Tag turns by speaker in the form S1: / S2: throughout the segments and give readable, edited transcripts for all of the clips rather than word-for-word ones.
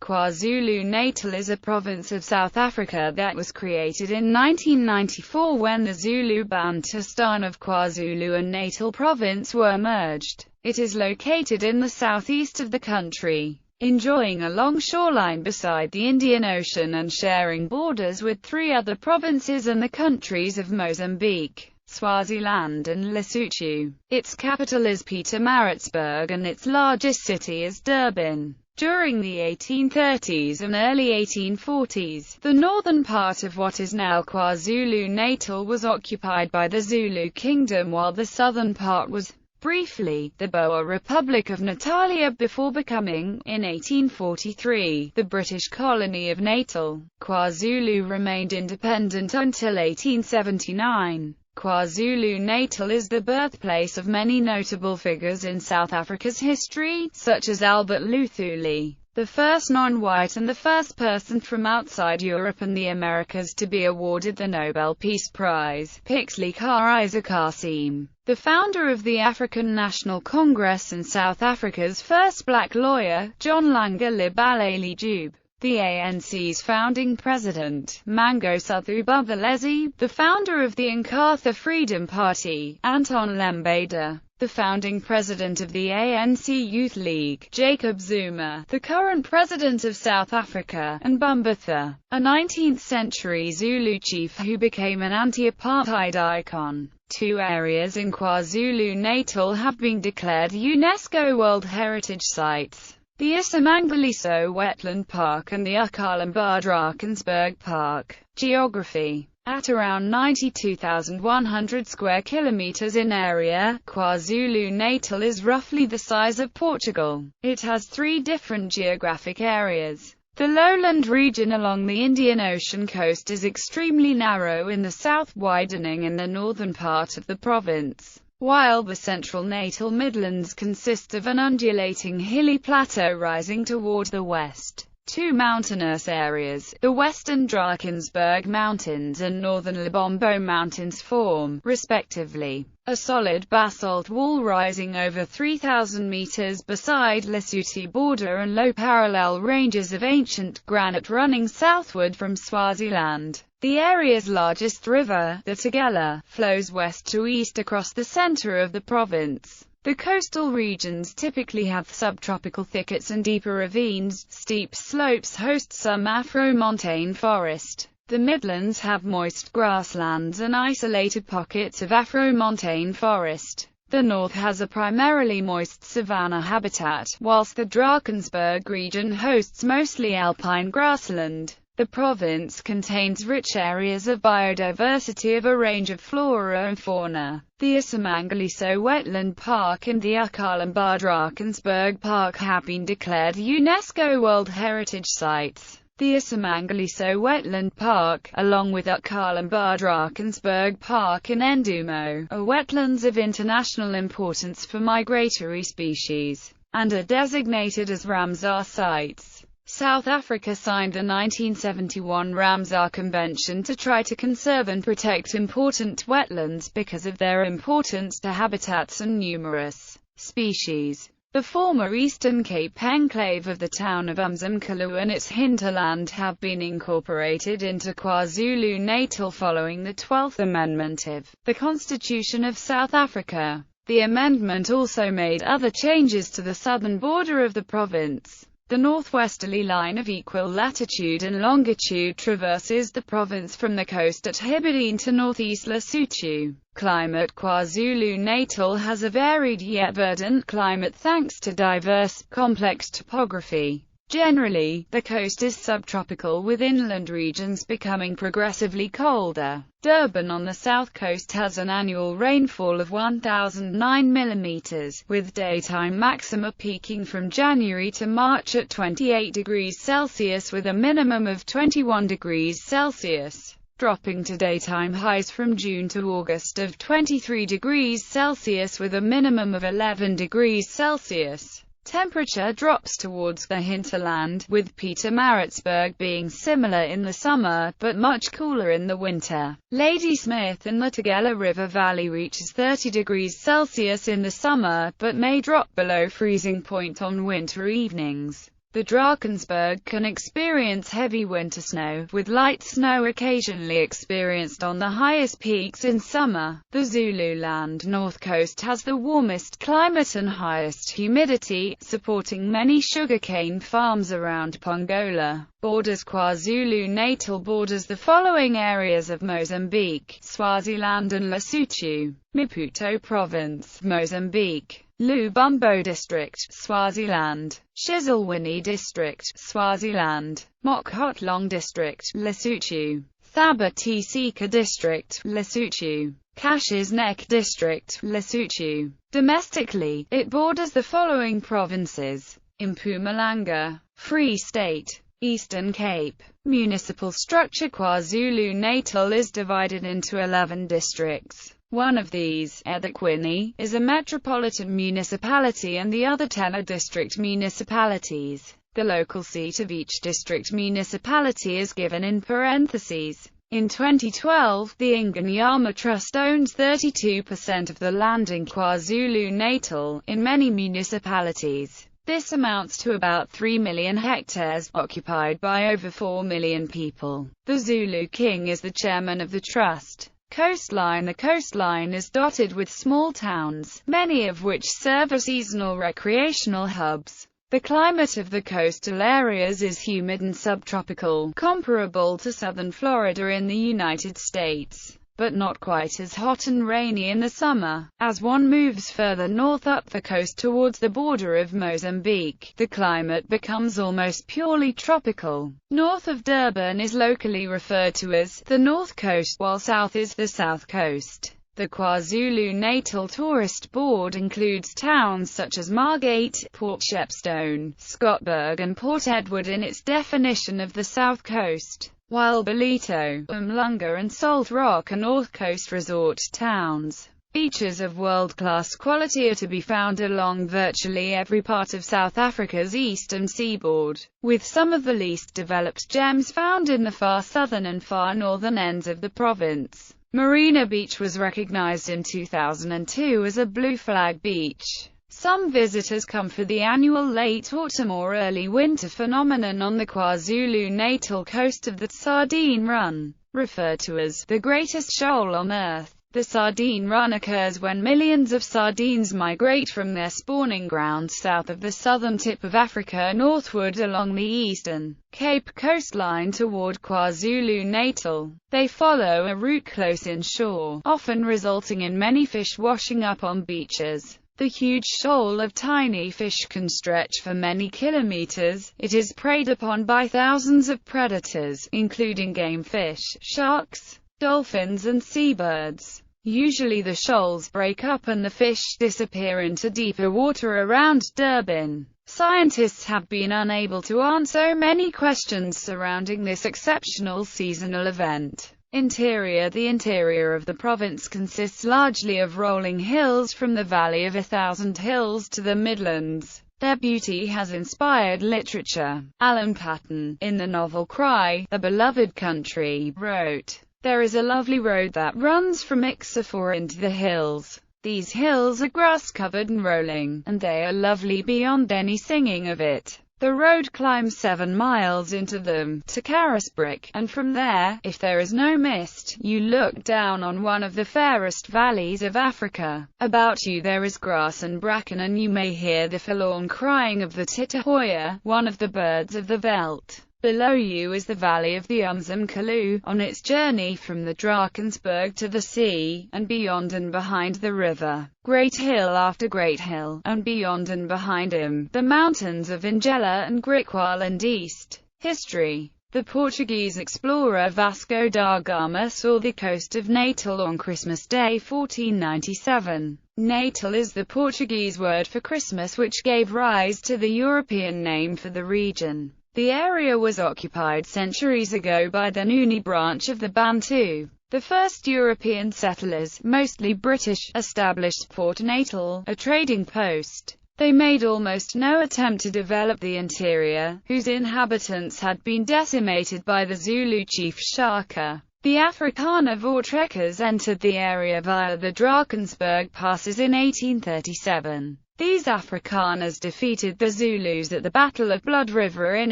S1: KwaZulu-Natal is a province of South Africa that was created in 1994 when the Zulu Bantustan of KwaZulu and Natal province were merged. It is located in the southeast of the country, enjoying a long shoreline beside the Indian Ocean and sharing borders with three other provinces and the countries of Mozambique, Swaziland and Lesotho. Its capital is Pietermaritzburg and its largest city is Durban. During the 1830s and early 1840s, the northern part of what is now KwaZulu-Natal was occupied by the Zulu Kingdom while the southern part was, briefly, the Boer Republic of Natalia before becoming, in 1843, the British colony of Natal. KwaZulu remained independent until 1879. KwaZulu-Natal is the birthplace of many notable figures in South Africa's history, such as Albert Luthuli, the first non-white and the first person from outside Europe and the Americas to be awarded the Nobel Peace Prize, Pixley Kasim, the founder of the African National Congress and South Africa's first black lawyer, John Langalibalele Jube, the ANC's founding president, Mangosuthu Buthelezi, the founder of the Inkatha Freedom Party, Anton Lembede, the founding president of the ANC Youth League, Jacob Zuma, the current president of South Africa, and Bumbutha, a 19th-century Zulu chief who became an anti-apartheid icon. Two areas in KwaZulu-Natal have been declared UNESCO World Heritage Sites: the Isimangaliso Wetland Park and the Ukalambar Drakensberg Park. Geography. At around 92,100 square kilometers in area, KwaZulu-Natal is roughly the size of Portugal. It has three different geographic areas. The lowland region along the Indian Ocean coast is extremely narrow in the south, widening in the northern part of the province, while the central Natal Midlands consist of an undulating hilly plateau rising toward the west. Two mountainous areas, the western Drakensberg Mountains and northern Lebombo Mountains form, respectively, a solid basalt wall rising over 3,000 meters beside Lesotho border and low parallel ranges of ancient granite running southward from Swaziland. The area's largest river, the Tugela, flows west to east across the center of the province. The coastal regions typically have subtropical thickets and deeper ravines. Steep slopes host some Afro-montane forest. The Midlands have moist grasslands and isolated pockets of Afro-montane forest. The north has a primarily moist savanna habitat, whilst the Drakensberg region hosts mostly alpine grassland. The province contains rich areas of biodiversity of a range of flora and fauna. The Isimangaliso Wetland Park and the Ukalambar Drakensberg Park have been declared UNESCO World Heritage Sites. The Isimangaliso Wetland Park, along with Ukalambar Drakensberg Park and Endumo, are wetlands of international importance for migratory species, and are designated as Ramsar sites. South Africa signed the 1971 Ramsar Convention to try to conserve and protect important wetlands because of their importance to habitats and numerous species. The former Eastern Cape enclave of the town of Umzimkhulu and its hinterland have been incorporated into KwaZulu-Natal following the 12th Amendment of the Constitution of South Africa. The amendment also made other changes to the southern border of the province. The northwesterly line of equal latitude and longitude traverses the province from the coast at Hibadine to northeast Lesotho. Climate. KwaZulu-Natal has a varied yet verdant climate thanks to diverse, complex topography. Generally, the coast is subtropical with inland regions becoming progressively colder. Durban on the south coast has an annual rainfall of 1,009 mm, with daytime maxima peaking from January to March at 28 degrees Celsius with a minimum of 21 degrees Celsius, dropping to daytime highs from June to August of 23 degrees Celsius with a minimum of 11 degrees Celsius. Temperature drops towards the hinterland, with Pietermaritzburg being similar in the summer, but much cooler in the winter. Ladysmith in the Tugela River Valley reaches 30 degrees Celsius in the summer, but may drop below freezing point on winter evenings. The Drakensberg can experience heavy winter snow, with light snow occasionally experienced on the highest peaks in summer. The Zululand North Coast has the warmest climate and highest humidity, supporting many sugarcane farms around Pongola. Borders KwaZulu-Natal borders the following areas of Mozambique: Swaziland and Lesotho. Maputo Province, Mozambique. Lubumbo District, Swaziland. Shiselweni District, Swaziland. Mokhotlong District, Lesotho. Thabatiseka District, Lesotho. Cash's Neck District, Lesotho. Domestically, it borders the following provinces: Mpumalanga, Free State, Eastern Cape. Municipal structure: KwaZulu-Natal is divided into 11 districts. One of these, eThekwini, is a metropolitan municipality and the other 10 are district municipalities. The local seat of each district municipality is given in parentheses. In 2012, the Inganyama Trust owns 32% of the land in KwaZulu-Natal. In many municipalities, this amounts to about 3 million hectares, occupied by over 4 million people. The Zulu King is the chairman of the trust. Coastline: the coastline is dotted with small towns, many of which serve as seasonal recreational hubs. The climate of the coastal areas is humid and subtropical, comparable to southern Florida in the United States, but not quite as hot and rainy in the summer. As one moves further north up the coast towards the border of Mozambique, the climate becomes almost purely tropical. North of Durban is locally referred to as the North Coast, while south is the South Coast. The KwaZulu-Natal Tourist Board includes towns such as Margate, Port Shepstone, Scottburg and Port Edward in its definition of the South Coast, while Ballito, Umhlanga and Salt Rock are North Coast resort towns. Beaches of world-class quality are to be found along virtually every part of South Africa's eastern seaboard, with some of the least developed gems found in the far southern and far northern ends of the province. Marina Beach was recognized in 2002 as a Blue Flag beach. Some visitors come for the annual late autumn or early winter phenomenon on the KwaZulu-Natal coast of the Sardine Run, referred to as the greatest shoal on Earth. The Sardine Run occurs when millions of sardines migrate from their spawning grounds south of the southern tip of Africa northward along the eastern Cape coastline toward KwaZulu-Natal. They follow a route close inshore, often resulting in many fish washing up on beaches. The huge shoal of tiny fish can stretch for many kilometers. It is preyed upon by thousands of predators, including game fish, sharks, dolphins and seabirds. Usually the shoals break up and the fish disappear into deeper water around Durban. Scientists have been unable to answer many questions surrounding this exceptional seasonal event. Interior: the interior of the province consists largely of rolling hills from the Valley of 1,000 Hills to the Midlands. Their beauty has inspired literature. Alan Paton, in the novel Cry, A Beloved Country, wrote, "There is a lovely road that runs from Ixafor into the hills. These hills are grass-covered and rolling, and they are lovely beyond any singing of it. The road climbs 7 miles into them, to Carisbrooke, and from there, if there is no mist, you look down on one of the fairest valleys of Africa. About you there is grass and bracken, and you may hear the forlorn crying of the titihoya, one of the birds of the veldt. Below you is the valley of the Umzimkalu, on its journey from the Drakensberg to the sea, and beyond and behind the river, great hill after great hill, and beyond and behind him, the mountains of Ingela and Griqual and East." History: the Portuguese explorer Vasco da Gama saw the coast of Natal on Christmas Day 1497. Natal is the Portuguese word for Christmas, which gave rise to the European name for the region. The area was occupied centuries ago by the Nguni branch of the Bantu. The first European settlers, mostly British, established Port Natal, a trading post. They made almost no attempt to develop the interior, whose inhabitants had been decimated by the Zulu chief Shaka. The Afrikaner Voortrekkers entered the area via the Drakensberg passes in 1837. These Afrikaners defeated the Zulus at the Battle of Blood River in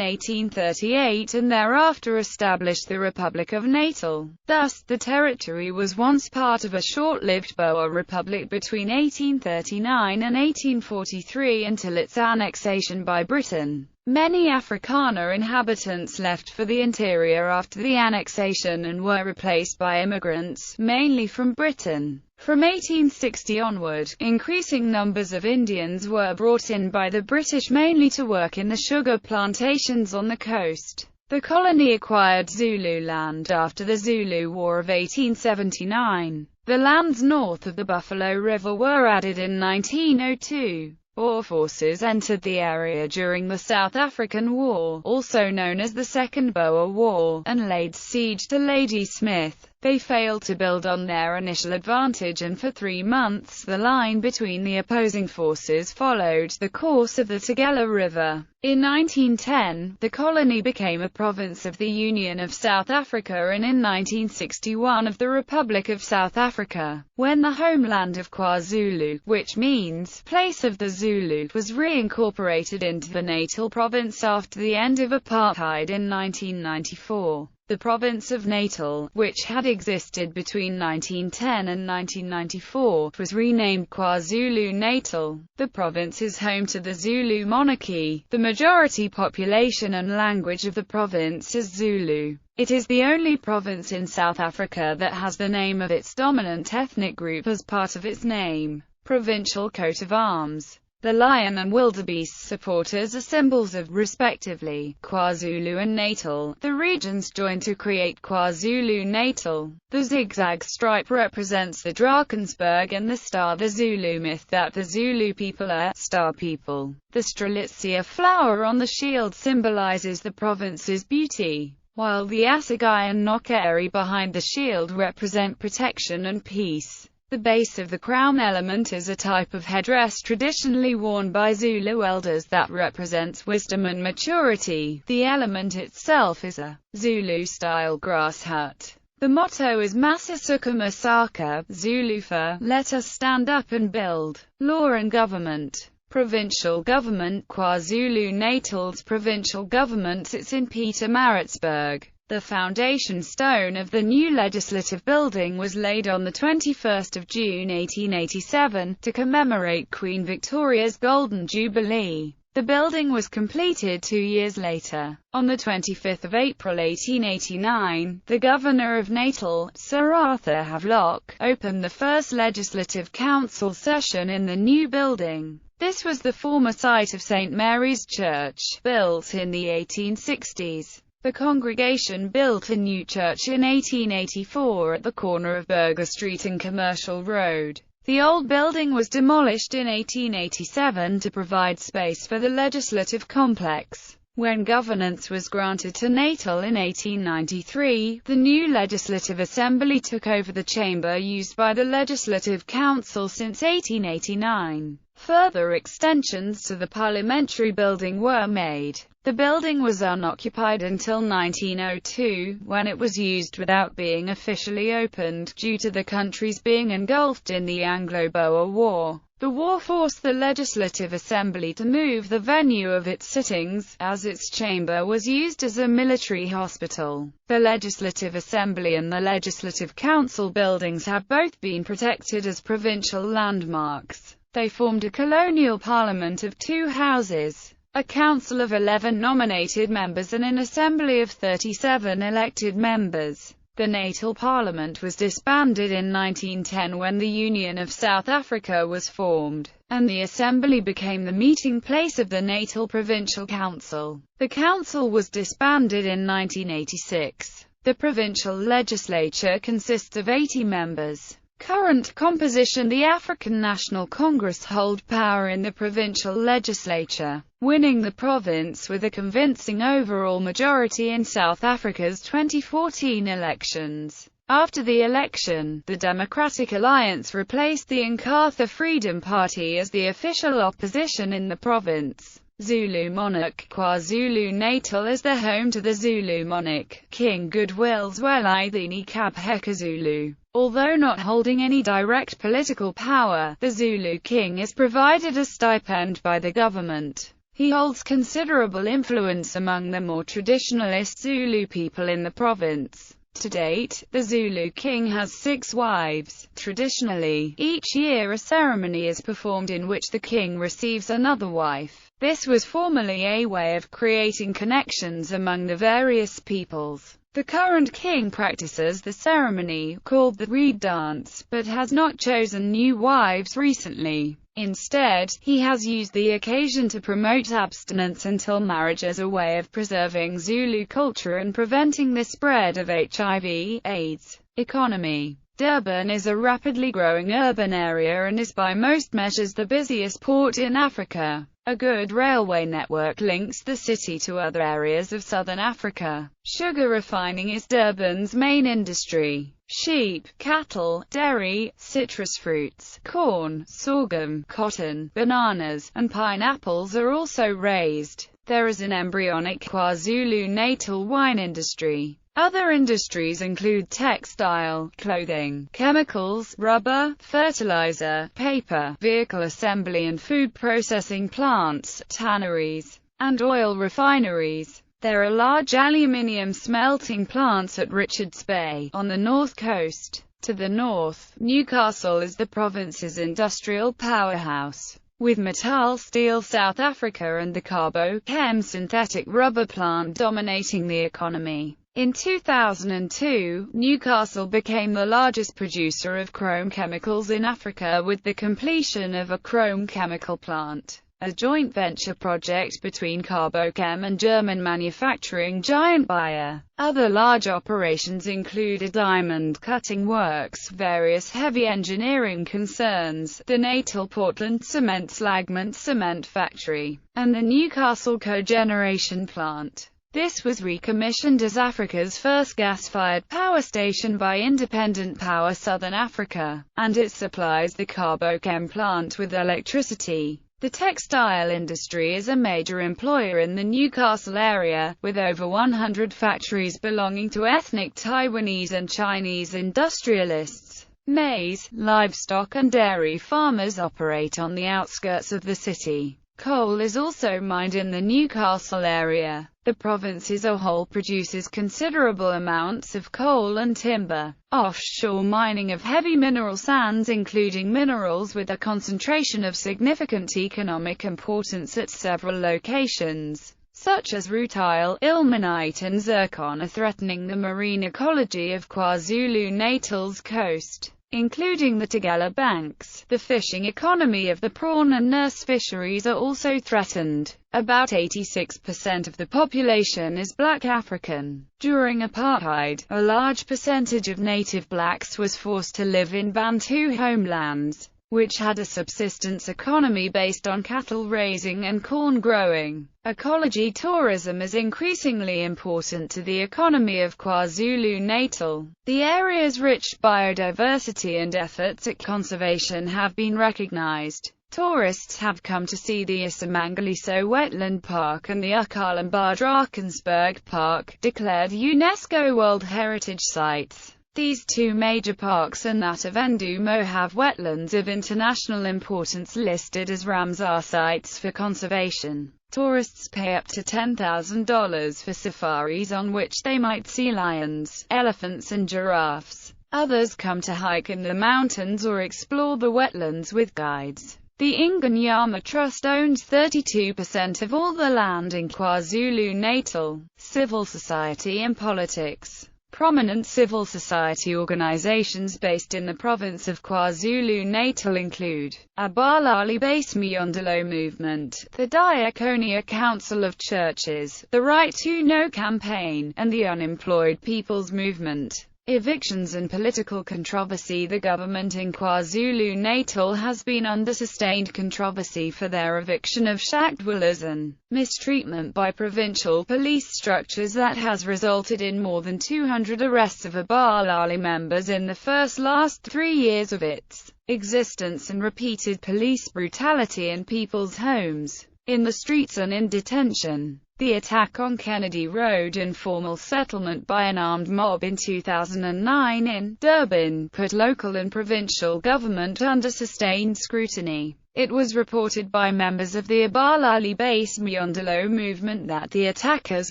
S1: 1838 and thereafter established the Republic of Natal. Thus, the territory was once part of a short-lived Boer Republic between 1839 and 1843 until its annexation by Britain. Many Afrikaner inhabitants left for the interior after the annexation and were replaced by immigrants, mainly from Britain. From 1860 onward, increasing numbers of Indians were brought in by the British mainly to work in the sugar plantations on the coast. The colony acquired Zulu land after the Zulu War of 1879. The lands north of the Buffalo River were added in 1902. Boer forces entered the area during the South African War, also known as the Second Boer War, and laid siege to Ladysmith. They failed to build on their initial advantage, and for 3 months the line between the opposing forces followed the course of the Tugela River. In 1910, the colony became a province of the Union of South Africa and in 1961 of the Republic of South Africa, when the homeland of KwaZulu, which means place of the Zulu, was reincorporated into the Natal province after the end of apartheid in 1994. The province of Natal, which had existed between 1910 and 1994, was renamed KwaZulu-Natal. The province is home to the Zulu monarchy. The majority population and language of the province is Zulu. It is the only province in South Africa that has the name of its dominant ethnic group as part of its name. Provincial coat of arms. The lion and wildebeest supporters are symbols of, respectively, KwaZulu and Natal. The regions join to create KwaZulu-Natal. The zigzag stripe represents the Drakensberg and the star the Zulu myth that the Zulu people are star people. The strelitzia flower on the shield symbolizes the province's beauty, while the assegai and knokeri behind the shield represent protection and peace. The base of the crown element is a type of headdress traditionally worn by Zulu elders that represents wisdom and maturity. The element itself is a Zulu-style grass hut. The motto is Masisuka Masaka, Zulu for, let us stand up and build. Law and government. Provincial government. KwaZulu-Natal's provincial government sits in Pietermaritzburg. The foundation stone of the new legislative building was laid on the 21st of June 1887, to commemorate Queen Victoria's Golden Jubilee. The building was completed 2 years later. On the 25th of April 1889, the Governor of Natal, Sir Arthur Havelock, opened the first Legislative Council session in the new building. This was the former site of St. Mary's Church, built in the 1860s. The congregation built a new church in 1884 at the corner of Burger Street and Commercial Road. The old building was demolished in 1887 to provide space for the legislative complex. When governance was granted to Natal in 1893, the new Legislative Assembly took over the chamber used by the Legislative Council since 1889. Further extensions to the parliamentary building were made. The building was unoccupied until 1902, when it was used without being officially opened, due to the country's being engulfed in the Anglo-Boer War. The war forced the Legislative Assembly to move the venue of its sittings, as its chamber was used as a military hospital. The Legislative Assembly and the Legislative Council buildings have both been protected as provincial landmarks. They formed a colonial parliament of 2 houses, a council of 11 nominated members and an assembly of 37 elected members. The Natal Parliament was disbanded in 1910 when the Union of South Africa was formed, and the Assembly became the meeting place of the Natal Provincial Council. The council was disbanded in 1986. The provincial legislature consists of 80 members. Current composition: the African National Congress hold power in the provincial legislature, winning the province with a convincing overall majority in South Africa's 2014 elections. After the election, the Democratic Alliance replaced the Inkatha Freedom Party as the official opposition in the province. Zulu monarch: KwaZulu-Natal is the home to the Zulu monarch, King Goodwill Zwelithini Kabheka Zulu. Although not holding any direct political power, the Zulu king is provided a stipend by the government. He holds considerable influence among the more traditionalist Zulu people in the province. To date, the Zulu king has 6 wives. Traditionally, each year a ceremony is performed in which the king receives another wife. This was formerly a way of creating connections among the various peoples. The current king practices the ceremony, called the reed dance, but has not chosen new wives recently. Instead, he has used the occasion to promote abstinence until marriage as a way of preserving Zulu culture and preventing the spread of HIV/AIDS. Economy. Durban is a rapidly growing urban area and is by most measures the busiest port in Africa. A good railway network links the city to other areas of southern Africa. Sugar refining is Durban's main industry. Sheep, cattle, dairy, citrus fruits, corn, sorghum, cotton, bananas, and pineapples are also raised. There is an embryonic KwaZulu-Natal wine industry. Other industries include textile, clothing, chemicals, rubber, fertilizer, paper, vehicle assembly and food processing plants, tanneries, and oil refineries. There are large aluminium smelting plants at Richards Bay, on the north coast. To the north, Newcastle is the province's industrial powerhouse, with Metal Steel South Africa and the Carbochem synthetic rubber plant dominating the economy. In 2002, Newcastle became the largest producer of chrome chemicals in Africa with the completion of a chrome chemical plant, a joint venture project between Carbochem and German manufacturing giant Bayer. Other large operations included diamond cutting works, various heavy engineering concerns, the Natal Portland Cement Slagment Cement Factory, and the Newcastle Cogeneration Plant. This was recommissioned as Africa's first gas-fired power station by Independent Power Southern Africa, and it supplies the Carbochem plant with electricity. The textile industry is a major employer in the Newcastle area, with over 100 factories belonging to ethnic Taiwanese and Chinese industrialists. Maize, livestock and dairy farmers operate on the outskirts of the city. Coal is also mined in the Newcastle area. The province as a whole produces considerable amounts of coal and timber. Offshore mining of heavy mineral sands, including minerals with a concentration of significant economic importance at several locations, such as rutile, ilmenite and zircon, are threatening the marine ecology of KwaZulu-Natal's coast, including the Tugela banks. The fishing economy of the prawn and nurse fisheries are also threatened. About 86% of the population is black African. During apartheid, a large percentage of native blacks was forced to live in Bantu homelands, which had a subsistence economy based on cattle raising and corn growing. Ecology tourism is increasingly important to the economy of KwaZulu-Natal. The area's rich biodiversity and efforts at conservation have been recognized. Tourists have come to see the Isimangaliso Wetland Park and the Ukalamba Drakensberg Park, declared UNESCO World Heritage Sites. These two major parks and that of Endumo have wetlands of international importance listed as Ramsar sites for conservation. Tourists pay up to $10,000 for safaris on which they might see lions, elephants and giraffes. Others come to hike in the mountains or explore the wetlands with guides. The Ingonyama Trust owns 32% of all the land in KwaZulu-Natal. Civil society and politics. Prominent civil society organizations based in the province of KwaZulu-Natal include Abalali Base Mjondolo Movement, the Diaconia Council of Churches, the Right to Know campaign, and the Unemployed People's Movement. Evictions and political controversy. The government in KwaZulu-Natal has been under sustained controversy for their eviction of shack dwellers and mistreatment by provincial police structures that has resulted in more than 200 arrests of Abalali members in the last 3 years of its existence and repeated police brutality in people's homes. in the streets and in detention. The attack on Kennedy Road, informal settlement by an armed mob in 2009 in Durban, put local and provincial government under sustained scrutiny. It was reported by members of the Abalali-based Mjondolo movement that the attackers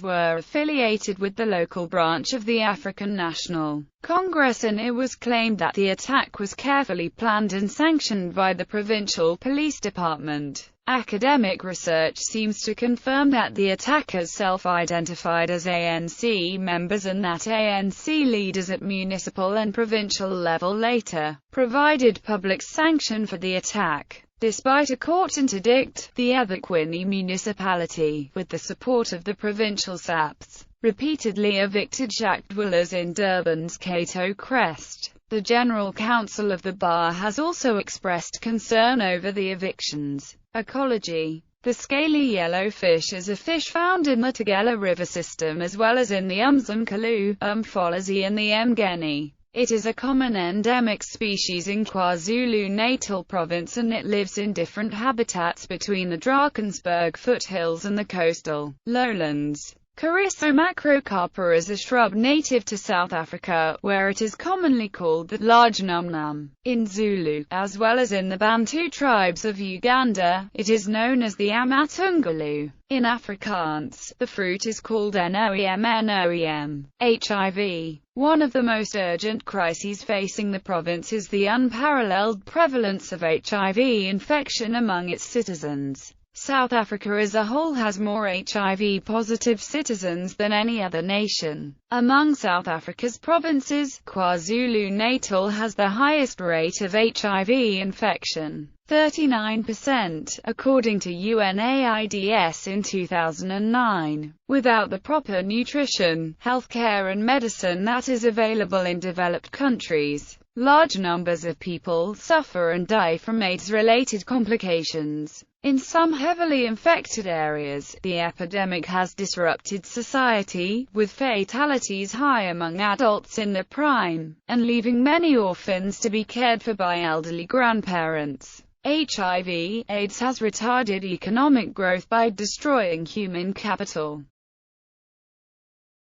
S1: were affiliated with the local branch of the African National Congress, and it was claimed that the attack was carefully planned and sanctioned by the provincial police department. Academic research seems to confirm that the attackers self-identified as ANC members and that ANC leaders at municipal and provincial level later provided public sanction for the attack. Despite a court interdict, the eThekwini municipality, with the support of the provincial SAPs, repeatedly evicted Jacques dwellers in Durban's Cato Crest. The General Council of the bar has also expressed concern over the evictions. Ecology. The scaly yellowfish is a fish found in the Tugela River system as well as in the Umzimkalu, Umfolozi and the Mgeni. It is a common endemic species in KwaZulu-Natal province, and it lives in different habitats between the Drakensberg foothills and the coastal lowlands. Cariso macrocarpa is a shrub native to South Africa, where it is commonly called the large num-num in Zulu, as well as in the Bantu tribes of Uganda. It is known as the Amatungulu. In Afrikaans, the fruit is called noem. HIV. One of the most urgent crises facing the province is the unparalleled prevalence of HIV infection among its citizens. South Africa as a whole has more HIV-positive citizens than any other nation. Among South Africa's provinces, KwaZulu-Natal has the highest rate of HIV infection, 39%, according to UNAIDS in 2009. Without the proper nutrition, healthcare and medicine that is available in developed countries, large numbers of people suffer and die from AIDS-related complications. In some heavily infected areas, the epidemic has disrupted society, with fatalities high among adults in their prime, and leaving many orphans to be cared for by elderly grandparents. HIV/AIDS has retarded economic growth by destroying human capital.